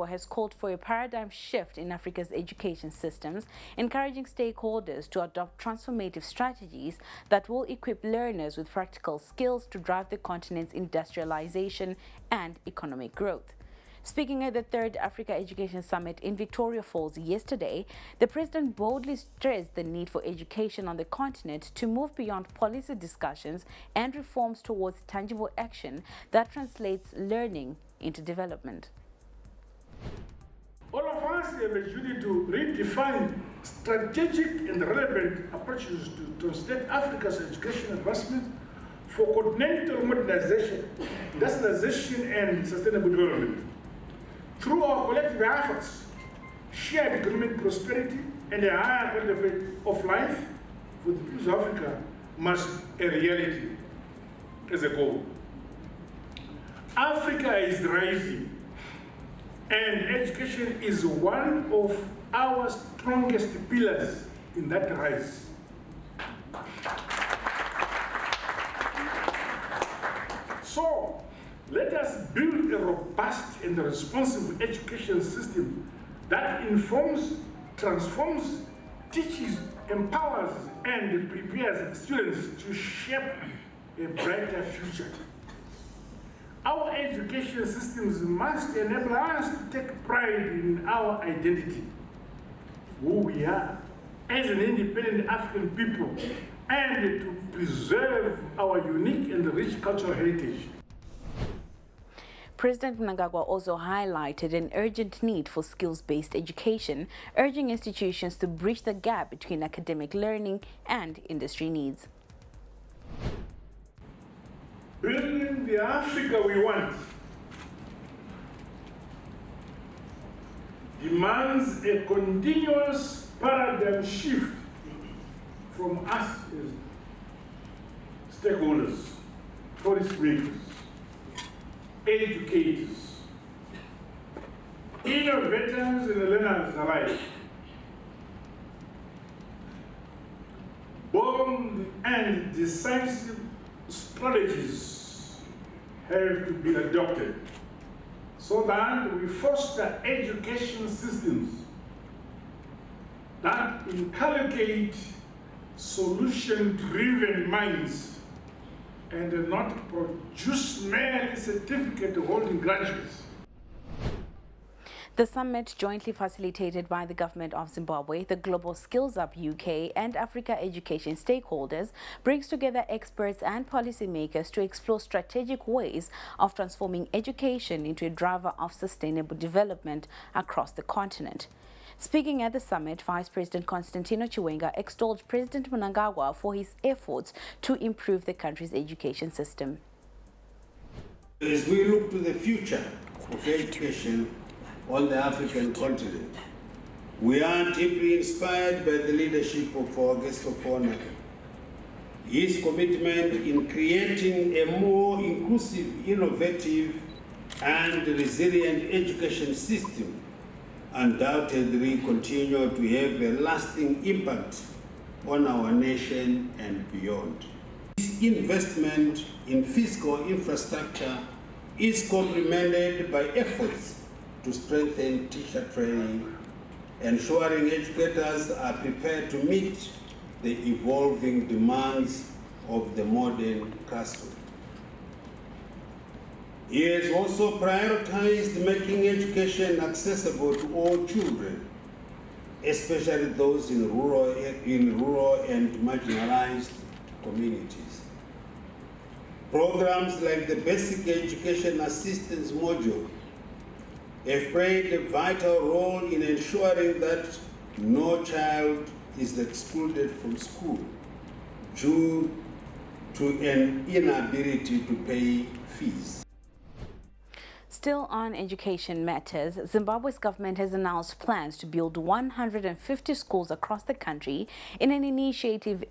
has called for a paradigm shift in Africa's education systems, encouraging stakeholders to adopt transformative strategies that will equip learners with practical skills to drive the continent's industrialization and economic growth. Speaking at the third Africa Education Summit in Victoria Falls yesterday, the president boldly stressed the need for education on the continent to move beyond policy discussions and reforms towards tangible action that translates learning into development. All of us have a duty to redefine strategic and relevant approaches to translate Africa's education advancement for continental modernization, industrialization, and sustainable development. Through our collective efforts, shared economic prosperity and a higher quality of life for the people of Africa must be a reality as a goal. Africa is rising, and education is one of our strongest pillars in that rise. So, let us build a robust and responsive education system that informs, transforms, teaches, empowers, and prepares students to shape a brighter future. Our education systems must enable us to take pride in our identity, who we are as an independent African people, and to preserve our unique and rich cultural heritage. President Mnangagwa also highlighted an urgent need for skills-based education, urging institutions to bridge the gap between academic learning and industry needs. Building the Africa we want demands a continuous paradigm shift from us as stakeholders, policymakers, educators, innovators, and learners alike. Bold and decisive strategies have to be adopted so that we foster education systems that inculcate solution-driven minds and not produce merely certificate-holding graduates. The summit, jointly facilitated by the Government of Zimbabwe, the Global Skills Up UK and Africa education stakeholders, brings together experts and policymakers to explore strategic ways of transforming education into a driver of sustainable development across the continent. Speaking at the summit, Vice President Constantino Chiwenga extolled President Mnangagwa for his efforts to improve the country's education system. As we look to the future of education on the African continent, we are deeply inspired by the leadership of our guest of honor. His commitment in creating a more inclusive, innovative, and resilient education system undoubtedly continue to have a lasting impact on our nation and beyond. This investment in physical infrastructure is complemented by efforts to strengthen teacher training, ensuring educators are prepared to meet the evolving demands of the modern classroom. He has also prioritized making education accessible to all children, especially those in rural and marginalized communities. Programs like the Basic Education Assistance Module have played a vital role in ensuring that no child is excluded from school due to an inability to pay fees. Still on education matters, Zimbabwe's government has announced plans to build 150 schools across the country in an initiative